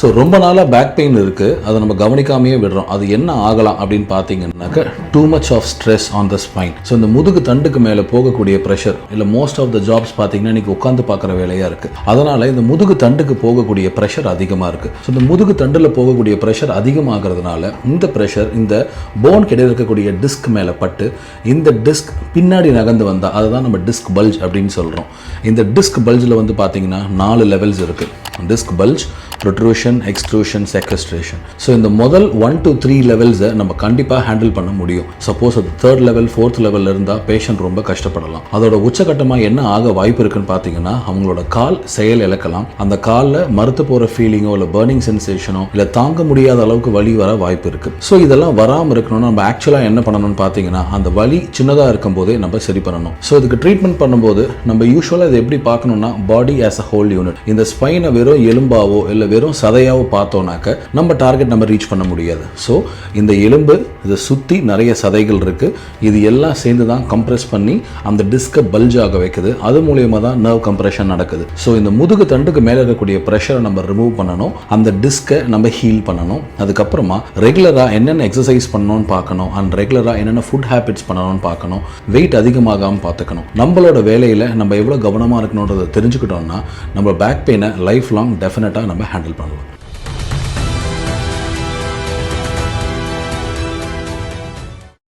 So ரொம்ப நாளாக back pain இருக்குது, அதை நம்ம கவனிக்காமையே விடுறோம். அது என்ன ஆகலாம் அப்படின்னு பார்த்தீங்கன்னாக்க too much of stress on the spine. So இந்த முதுகு தண்டுக்கு மேலே போகக்கூடிய ப்ரெஷர், இல்லை மோஸ்ட் ஆஃப் த ஜாப்ஸ் பார்த்தீங்கன்னா இன்றைக்கி உட்காந்து பார்க்குற வேலையாக இருக்குது. அதனால் இந்த முதுகு தண்டுக்கு போகக்கூடிய ப்ரெஷர் அதிகமாக இருக்குது. ஸோ இந்த முதுகு தண்டில் போகக்கூடிய ப்ரெஷர் அதிகமாகிறதுனால இந்த ப்ரெஷர் இந்த போன் கிடையாது இருக்கக்கூடிய டிஸ்க் மேலே பட்டு இந்த டிஸ்க் பின்னாடி நகர்ந்து வந்தால் அதை தான் நம்ம டிஸ்க் பல்ஜ் அப்படின்னு சொல்கிறோம். இந்த டிஸ்க் பல்ஜில் வந்து பார்த்தீங்கன்னா 4 லெவல்ஸ் இருக்குது. Disk bulge, protrusion, extrusion, sequestration. So இந்த முதல் 1 to 3 லெவல்ஸை நம்ம கண்டிப்பாக ஹேண்டில் பண்ண முடியும். சப்போஸ் அது 3rd லெவல் 4th லெவலில் இருந்தால் பேஷண்ட் ரொம்ப கஷ்டப்படலாம். அதோட உச்சகட்டமாக என்ன ஆக வாய்ப்பு இருக்குன்னு பார்த்தீங்கன்னா அவங்களோட கால் செயல் இழக்கலாம். அந்த காலில் மறுத்து போகிற ஃபீலிங்கோ இல்லை பர்னிங் சென்சேஷனோ இல்லை தாங்க முடியாத அளவுக்கு வலி வர வாய்ப்பு இருக்குது. ஸோ இதெல்லாம் வராமல் இருக்கணும்னா நம்ம ஆக்சுவலாக என்ன பண்ணணும்னு பார்த்தீங்கன்னா அந்த வலி சின்னதாக இருக்கும்போதே நம்ம சரி பண்ணணும். ஸோ இதுக்கு ட்ரீட்மெண்ட் பண்ணும்போது நம்ம யூஸ்வலாக இதை எப்படி பார்க்கணும்னா பாடி ஆஸ் அ ஹோல் யூனிட். இந்த ஸ்பைனை வெறும் எலும்பாவோ இல்லை வெறும் சதையாவோ பார்த்தோன்னாக்க நம்ம டார்கெட் நம்ம ரீச் பண்ண முடியாது. ஸோ இந்த எலும்பு இதை சுற்றி நிறைய சதைகள் இருக்குது. இது எல்லாம் சேர்ந்து தான் கம்ப்ரெஸ் பண்ணி அந்த டிஸ்கை பல்ஜ் ஆக வைக்குது. அது மூலியமாக தான் நர்வ் கம்ப்ரெஷன் நடக்குது. ஸோ இந்த முதுகு தண்டுக்கு மேலே இருக்கக்கூடிய ப்ரெஷரை நம்ம ரிமூவ் பண்ணணும். அந்த டிஸ்கை நம்ம ஹீல் பண்ணணும். அதுக்கப்புறமா ரெகுலராக என்னென்ன எக்ஸசைஸ் பண்ணணும்னு பார்க்கணும். அண்ட் ரெகுலராக என்னென்ன ஃபுட் ஹேபிட்ஸ் பண்ணணும்னு பார்க்கணும். வெயிட் அதிகமாகாமல் பார்த்துக்கணும். நம்மளோட வேலையில் நம்ம எவ்வளோ கவனமாக இருக்கணுன்றதை தெரிஞ்சுக்கிட்டோம்னா நம்ம பேக் பெயினை லைஃப் லாங் டெஃபினட்டாக நம்ம ஹேண்டில் பண்ணலாம்.